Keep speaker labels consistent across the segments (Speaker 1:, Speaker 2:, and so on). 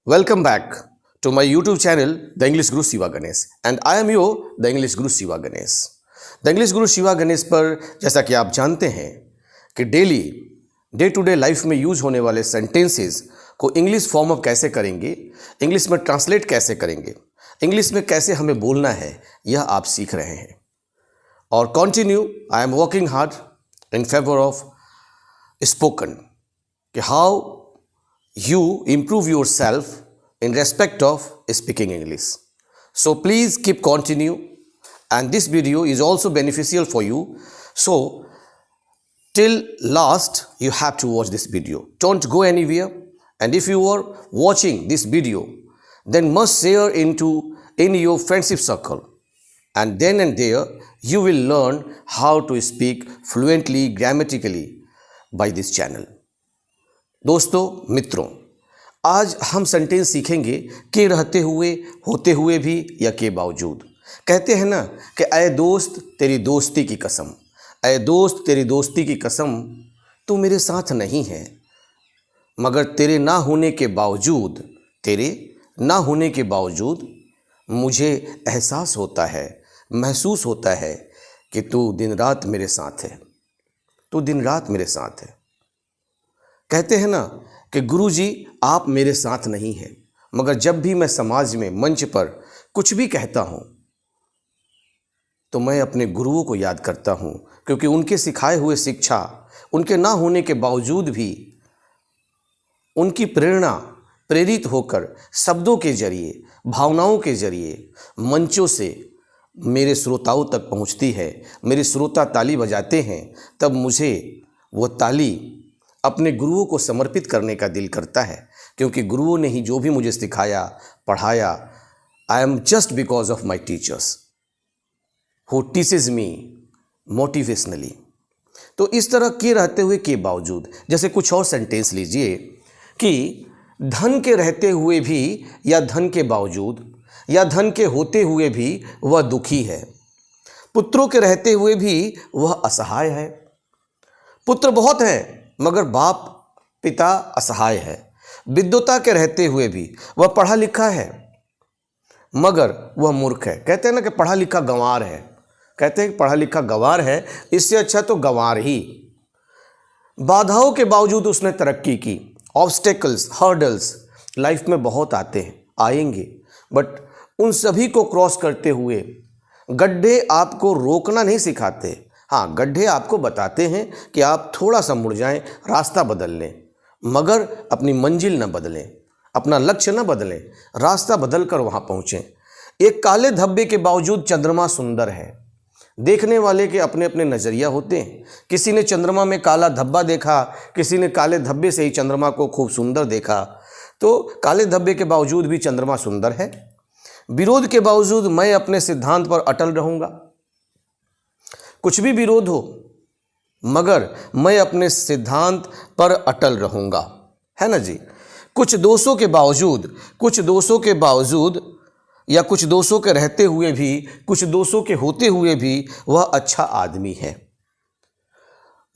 Speaker 1: Welcome back to my YouTube channel, The English Guru Shiva Ganesh, and I am your The English Guru Shiva Ganesh. The English Guru Shiva Ganesh पर जैसा कि आप जानते हैं कि daily day to day life में use होने वाले सेंटेंसेस को इंग्लिश फॉर्म अप कैसे करेंगे, इंग्लिश में ट्रांसलेट कैसे करेंगे, इंग्लिश में कैसे हमें बोलना है, यह आप सीख रहे हैं. और continue I am working hard in favour of spoken कि how you improve yourself in respect of speaking English. So please keep continue, and this video is also beneficial for you. So till last you have to watch this video. Don't go anywhere, and if you are watching this video, then must share in your friendship circle, and then and there you will learn how to speak fluently, grammatically by this channel. दोस्तों, मित्रों, आज हम sentence सीखेंगे के रहते हुए, होते हुए भी या के बावजूद. कहते हैं ना कि अय दोस्त तेरी दोस्ती की कसम, अय दोस्त तेरी दोस्ती की कसम, तू मेरे साथ नहीं है मगर तेरे ना होने के बावजूद, तेरे ना होने के बावजूद मुझे एहसास होता है, महसूस होता है कि तू दिन रात मेरे साथ है, तू दिन रात मेरे साथ है. कहते हैं ना कि गुरुजी आप मेरे साथ नहीं हैं, मगर जब भी मैं समाज में मंच पर कुछ भी कहता हूँ तो मैं अपने गुरुओं को याद करता हूँ, क्योंकि उनके सिखाए हुए शिक्षा, उनके ना होने के बावजूद भी उनकी प्रेरणा प्रेरित होकर शब्दों के जरिए, भावनाओं के जरिए मंचों से मेरे श्रोताओं तक पहुँचती है. मेरे श्रोता ताली बजाते हैं, तब मुझे वो ताली अपने गुरुओं को समर्पित करने का दिल करता है, क्योंकि गुरुओं ने ही जो भी मुझे सिखाया, पढ़ाया, I am just because of my teachers who teaches me motivationally. तो इस तरह के रहते हुए के बावजूद, जैसे कुछ और सेंटेंस लीजिए कि धन के रहते हुए भी या धन के बावजूद या धन के होते हुए भी वह दुखी है, पुत्रों के रहते हुए भी वह असहाय है. पुत्र बहुत हैं मगर बाप पिता असहाय है. विद्वता के रहते हुए भी वह पढ़ा लिखा है मगर वह मूर्ख है. कहते हैं ना कि पढ़ा लिखा गंवार है, कहते हैं कि पढ़ा लिखा गंवार है, इससे अच्छा तो गंवार ही. बाधाओं के बावजूद उसने तरक्की की. ऑब्स्टेकल्स, हर्डल्स लाइफ में बहुत आते हैं, आएंगे, बट उन सभी को क्रॉस करते हुए गड्ढे आपको रोकना नहीं सिखाते. हाँ, गड्ढे आपको बताते हैं कि आप थोड़ा सा मुड़ जाएं, रास्ता बदल लें, मगर अपनी मंजिल न बदलें, अपना लक्ष्य न बदलें, रास्ता बदल कर वहाँ पहुँचें. एक काले धब्बे के बावजूद चंद्रमा सुंदर है. देखने वाले के अपने अपने नज़रिया होते हैं. किसी ने चंद्रमा में काला धब्बा देखा, किसी ने काले धब्बे से ही चंद्रमा को खूब सुंदर देखा. तो काले धब्बे के बावजूद भी चंद्रमा सुंदर है. विरोध के बावजूद मैं अपने सिद्धांत पर अटल रहूँगा. कुछ भी विरोध हो मगर मैं अपने सिद्धांत पर अटल रहूँगा, है ना जी. कुछ दोषों के बावजूद या कुछ दोषों के रहते हुए भी, कुछ दोषों के होते हुए भी वह अच्छा आदमी है.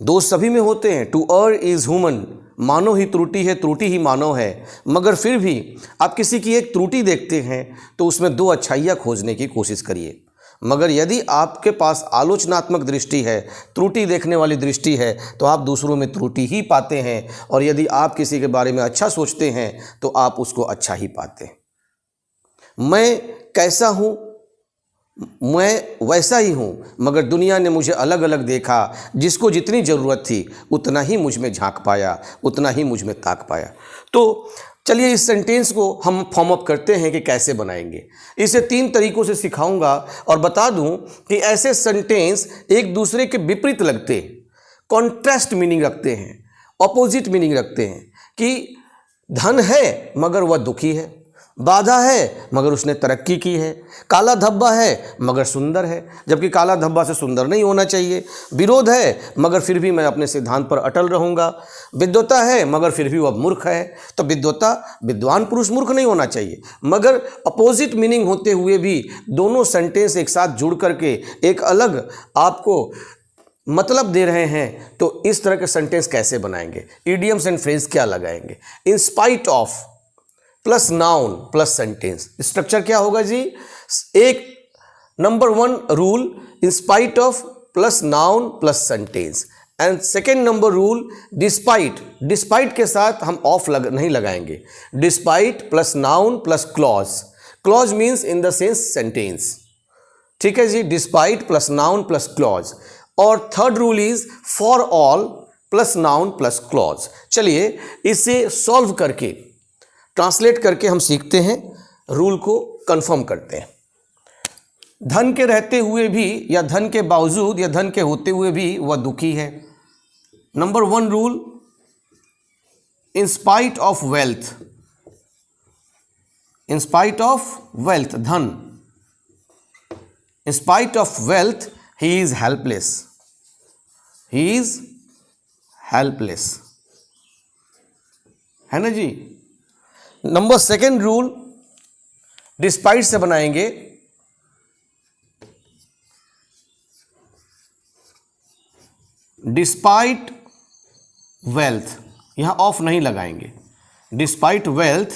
Speaker 1: दोष सभी में होते हैं. टू अर्र इज़ ह्यूमन, मानव ही त्रुटि है, त्रुटि ही मानव है. मगर फिर भी आप किसी की एक त्रुटि देखते हैं तो उसमें दो अच्छाइयाँ खोजने की कोशिश करिए. मगर यदि आपके पास आलोचनात्मक दृष्टि है, त्रुटि देखने वाली दृष्टि है, तो आप दूसरों में त्रुटि ही पाते हैं. और यदि आप किसी के बारे में अच्छा सोचते हैं तो आप उसको अच्छा ही पाते हैं. मैं कैसा हूँ, मैं वैसा ही हूँ, मगर दुनिया ने मुझे अलग अलग देखा. जिसको जितनी ज़रूरत थी उतना ही मुझ में झांक पाया, उतना ही मुझ में ताक पाया. तो चलिए इस सेंटेंस को हम फॉर्म अप करते हैं कि कैसे बनाएंगे. इसे 3 तरीक़ों से सिखाऊंगा और बता दूं कि ऐसे सेंटेंस एक दूसरे के विपरीत लगते हैं, कॉन्ट्रास्ट मीनिंग रखते हैं, ऑपोजिट मीनिंग रखते हैं. कि धन है मगर वह दुखी है, बाधा है मगर उसने तरक्की की है, काला धब्बा है मगर सुंदर है, जबकि काला धब्बा से सुंदर नहीं होना चाहिए. विरोध है मगर फिर भी मैं अपने सिद्धांत पर अटल रहूँगा. विद्वता है मगर फिर भी वह मूर्ख है. तो विद्वता, विद्वान पुरुष मूर्ख नहीं होना चाहिए, मगर अपोजिट मीनिंग होते हुए भी दोनों सेंटेंस एक साथ जुड़ करके एक अलग आपको मतलब दे रहे हैं. तो इस तरह के सेंटेंस कैसे बनाएंगे, इडियम्स एंड फ्रेज क्या लगाएंगे. In spite of plus noun plus sentence. Structure क्या होगा जी? एक number one rule, in spite of plus noun plus sentence. And second number rule, despite, despite के साथ हम ऑफ नहीं लगाएंगे। Despite plus noun plus clause, clause means in the sense sentence, ठीक है जी। Despite plus noun plus clause. और third rule is for all plus noun plus clause. चलिए इसे सॉल्व करके, ट्रांसलेट करके हम सीखते हैं, रूल को कंफर्म करते हैं। धन के रहते हुए भी या धन के बावजूद या धन के होते हुए भी वह दुखी है। Number one rule, in spite of wealth, in spite of wealth, धन, in spite of wealth he is helpless, he is helpless, है ना जी। नंबर सेकेंड रूल, डिस्पाइट से बनाएंगे, डिस्पाइट वेल्थ, यहां ऑफ नहीं लगाएंगे। Despite wealth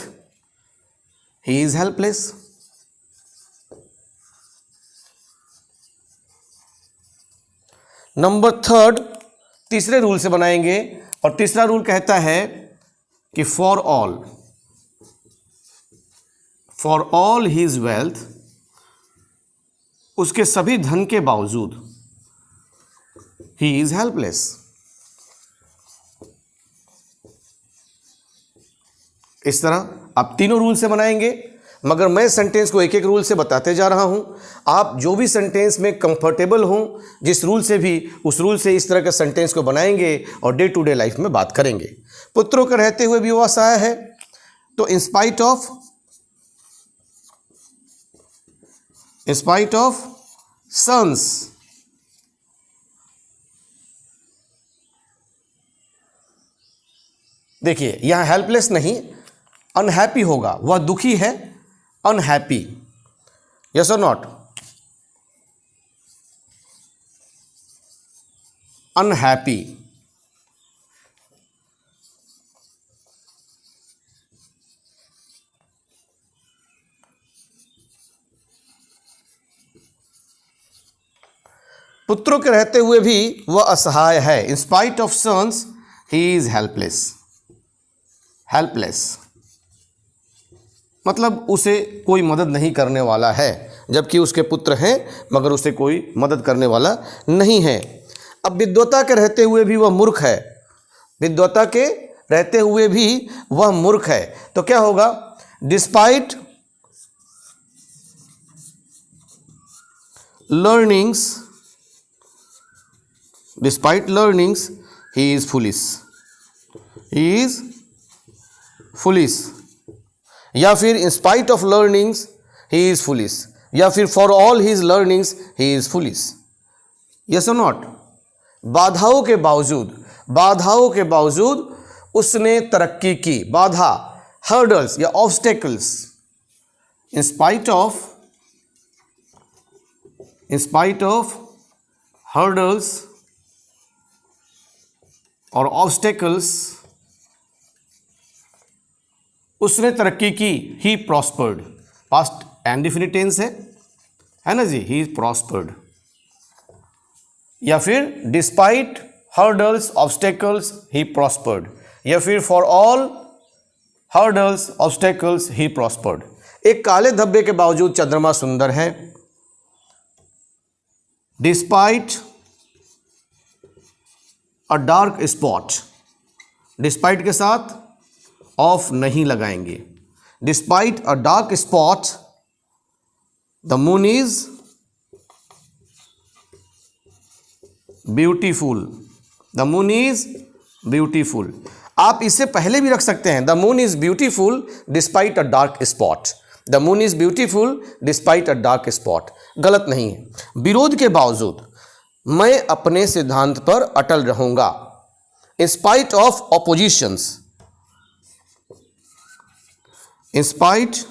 Speaker 1: he is helpless. Number third, तीसरे रूल से बनाएंगे, और तीसरा रूल कहता है कि फॉर ऑल हिज वेल्थ, उसके सभी धन के बावजूद ही इज हेल्पलेस। इस तरह आप तीनों रूल से बनाएंगे, मगर मैं सेंटेंस को एक एक रूल से बताते जा रहा हूं। आप जो भी सेंटेंस में कंफर्टेबल हों, जिस रूल से भी, उस रूल से इस तरह के सेंटेंस को बनाएंगे और डे टू डे लाइफ में बात करेंगे। पुत्रों के रहते हुए भी वह असहाय है, तो इन स्पाइट ऑफ सन्स, देखिए यहां हेल्पलेस नहीं, अनहैप्पी होगा, वह दुखी है, अनहैप्पी, यस और नॉट, अनहैप्पी। पुत्रों के रहते हुए भी वह असहाय है, in spite of sons he is helpless, helpless मतलब उसे कोई मदद नहीं करने वाला है, जबकि उसके पुत्र हैं मगर उसे कोई मदद करने वाला नहीं है। अब विद्वता के रहते हुए भी वह मूर्ख है, विद्वता के रहते हुए भी वह मूर्ख है, तो क्या होगा? Despite learnings, he is foolish, he is foolish, या फिर इन spite of learnings he is foolish, या फिर for all his learnings he is foolish, yes और नॉट। बाधाओं के बावजूद उसने तरक्की की, बाधा, हर्डल्स या obstacles, in spite of hurdles और ऑब्स्टेकल्स उसने तरक्की की, ही प्रॉस्पर्ड, पास्ट इंडेफिनिट टेंस है ना जी, ही प्रॉस्पर्ड, या फिर despite hurdles obstacles he prospered, या फिर for all hurdles obstacles he prospered. एक काले धब्बे के बावजूद चंद्रमा सुंदर है, despite a dark spot, despite के साथ ऑफ नहीं लगाएंगे। Despite a dark spot the moon is beautiful, the moon is beautiful. आप इससे पहले भी रख सकते हैं, the moon is beautiful despite a dark spot, the moon is beautiful despite a dark spot, गलत नहीं है। विरोध के बावजूद मैं अपने सिद्धांत पर अटल रहूंगा, in spite of oppositions, in spite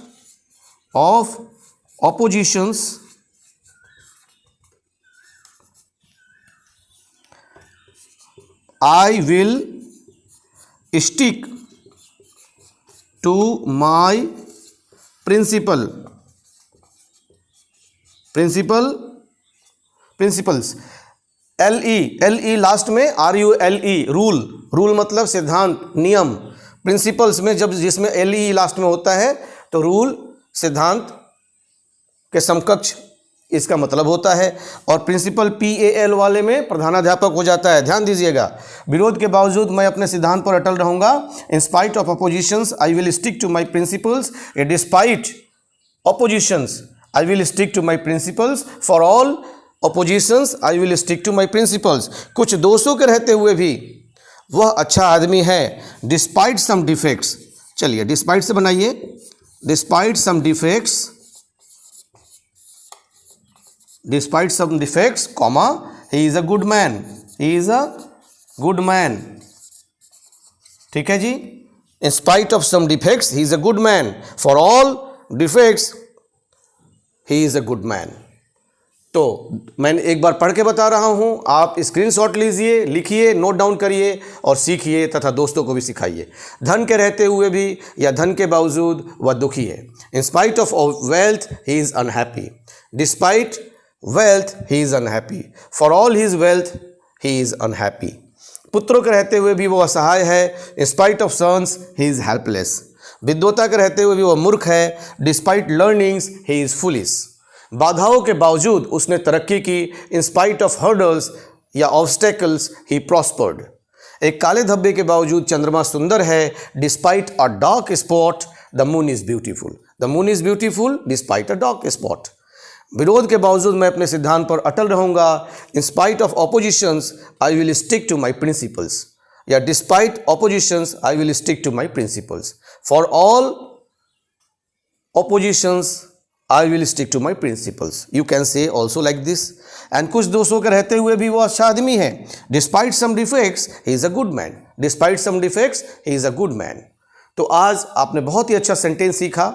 Speaker 1: of oppositions I will stick to my principles. LE last में, RULE, रूल मतलब सिद्धांत, नियम। प्रिंसिपल्स में जब जिसमें LE लास्ट में होता है तो रूल सिद्धांत के समकक्ष इसका मतलब होता है। और प्रिंसिपल PAL वाले में प्रधानाध्यापक हो जाता है। ध्यान दीजिएगा, विरोध के बावजूद मैं अपने सिद्धांत पर अटल रहूंगा। In spite of oppositions I will stick to my principles. Despite oppositions I will stick to my principles. For all oppositions I will stick to my principles. कुछ दोषों के रहते हुए भी वह अच्छा आदमी है। डिस्पाइट सम डिफेक्ट्स, चलिए डिस्पाइट से बनाइए, despite some defects comma he is a good man, he is a good man. ठीक है जी, in spite of some defects he is a good man, for all defects he is a good man. तो मैंने एक बार पढ़ के बता रहा हूं, आप स्क्रीनशॉट लीजिए, लिखिए, नोट डाउन करिए और सीखिए तथा दोस्तों को भी सिखाइए। धन के रहते हुए भी या धन के बावजूद वह दुखी है। In spite of wealth he is unhappy. Despite wealth he is unhappy. For all his wealth he is unhappy. पुत्रों के रहते हुए भी वो असहाय है। In spite of sons he is helpless. विद्वता के रहते हुए भी वह मूर्ख है। Despite learnings he is foolish. बाधाओं के बावजूद उसने तरक्की की। इन स्पाइट ऑफ हर्डल्स या ऑब्स्टेकल्स ही प्रॉस्पर्ड। एक काले धब्बे के बावजूद चंद्रमा सुंदर है। Despite a dark spot the moon is beautiful. The moon is beautiful despite a dark spot. विरोध के बावजूद मैं अपने सिद्धांत पर अटल रहूंगा। In spite of oppositions I will stick to my principles, या despite oppositions I will stick to my principles. For all oppositions I will stick to my principles. You can say also like this. And कुछ दोषों के रहते हुए भी वो अच्छा आदमी है। Despite some defects, he is a good man. Despite some defects, he is a good man. तो आज आपने बहुत ही अच्छा सेंटेंस सीखा।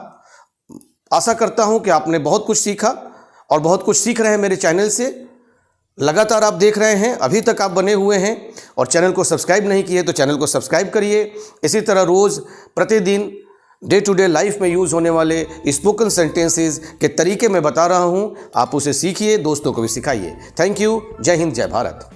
Speaker 1: आशा करता हूँ कि आपने बहुत कुछ सीखा और बहुत कुछ सीख रहे हैं मेरे चैनल से। लगातार आप देख रहे हैं, अभी तक आप बने हुए हैं और चैनल को सब्सक्राइब नहीं किए तो चैनल को सब्सक्राइब करिए। इसी तरह रोज़ प्रतिदिन डे टू डे लाइफ में यूज़ होने वाले स्पोकन सेंटेंसेस के तरीके मैं बता रहा हूँ, आप उसे सीखिए, दोस्तों को भी सिखाइए। Thank you. जय हिंद, जय भारत।